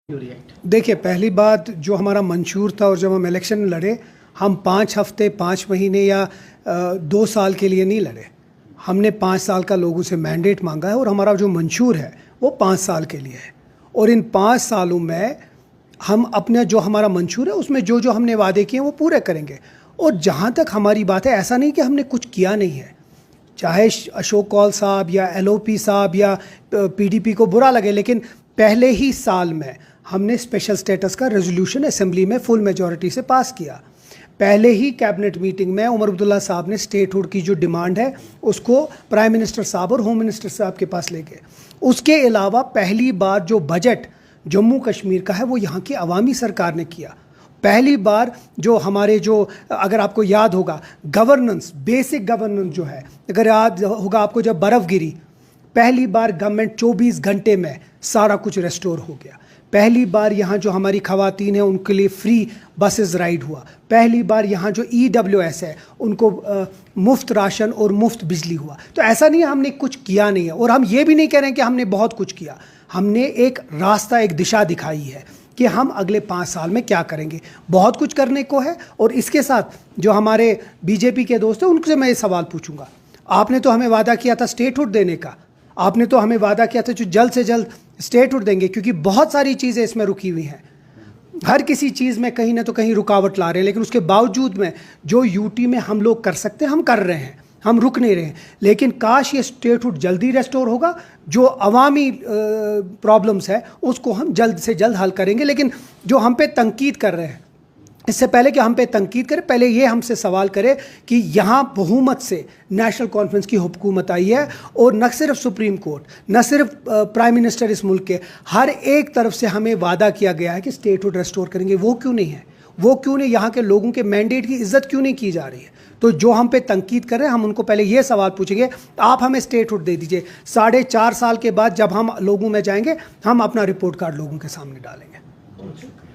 देखिए, पहली बात जो हमारा मंशूर था और जब हम इलेक्शन लड़े, हम 5 हफ्ते 5 महीने या 2 साल के लिए नहीं लड़े। हमने 5 साल का लोगों से मैंडेट मांगा है और हमारा जो मंशूर है वो 5 साल के लिए है। और इन 5 सालों में हम अपने जो हमारा मंशूर है उसमें जो जो हमने वादे किए वो पूरे करेंगे। और जहाँ तक हमारी बात है, ऐसा नहीं कि हमने कुछ किया नहीं है। चाहे अशोक कौल साहब या LOP साहब या PDP को बुरा लगे, लेकिन पहले ही साल में हमने स्पेशल स्टेटस का रेजोल्यूशन असेंबली में फुल मेजॉरिटी से पास किया। पहले ही कैबिनेट मीटिंग में उमर अब्दुल्ला साहब ने स्टेटहुड की जो डिमांड है उसको प्राइम मिनिस्टर साहब और होम मिनिस्टर साहब के पास ले गए। उसके अलावा पहली बार जो बजट जम्मू कश्मीर का है वो यहाँ की अवामी सरकार ने किया। पहली बार जो हमारे जो, अगर आपको याद होगा, गवर्नेंस, बेसिक गवर्नेंस जो है, अगर याद होगा आपको, जब बर्फ़ गिरी पहली बार गवर्नमेंट 24 घंटे में सारा कुछ रेस्टोर हो गया। पहली बार यहाँ जो हमारी ख़वातीन हैं उनके लिए फ्री बसेस राइड हुआ। पहली बार यहाँ जो EWS है उनको मुफ्त राशन और मुफ्त बिजली हुआ। तो ऐसा नहीं है हमने कुछ किया नहीं है, और हम ये भी नहीं कह रहे हैं कि हमने बहुत कुछ किया। हमने एक रास्ता, एक दिशा दिखाई है कि हम अगले 5 साल में क्या करेंगे। बहुत कुछ करने को है। और इसके साथ जो हमारे BJP के दोस्त हैं उनसे मैं ये सवाल पूछूंगा, आपने तो हमें वादा किया था स्टेटहुड देने का, आपने तो हमें वादा किया था जो जल्द से जल्द स्टेटहुड देंगे, क्योंकि बहुत सारी चीज़ें इसमें रुकी हुई हैं। हर किसी चीज़ में कहीं ना तो कहीं रुकावट ला रहे हैं, लेकिन उसके बावजूद में जो UT में हम लोग कर सकते हैं हम कर रहे हैं, हम रुक नहीं रहे हैं। लेकिन काश ये स्टेटहुड जल्दी रेस्टोर होगा। जो अवामी प्रॉब्लम्स है उसको हम जल्द से जल्द हल करेंगे। लेकिन जो हम पे तनकीद कर रहे हैं, इससे पहले कि हम पे तनकीद करें, पहले ये हमसे सवाल करें कि यहाँ बहुमत से नेशनल कॉन्फ्रेंस की हुकूमत आई है, और न सिर्फ सुप्रीम कोर्ट, न सिर्फ प्राइम मिनिस्टर इस मुल्क के, हर एक तरफ से हमें वादा किया गया है कि स्टेटहुड रेस्टोर करेंगे। वो क्यों नहीं है? वो क्यों नहीं? यहाँ के लोगों के मैंडेट की इज्जत क्यों नहीं की जा रही है? तो जो हम पे तनकीद कर रहे हैं, हम उनको पहले ये सवाल पूछेंगे, आप हमें स्टेटहुड दे दीजिए। 4.5 साल के बाद जब हम लोगों में जाएंगे, हम अपना रिपोर्ट कार्ड लोगों के सामने डालेंगे।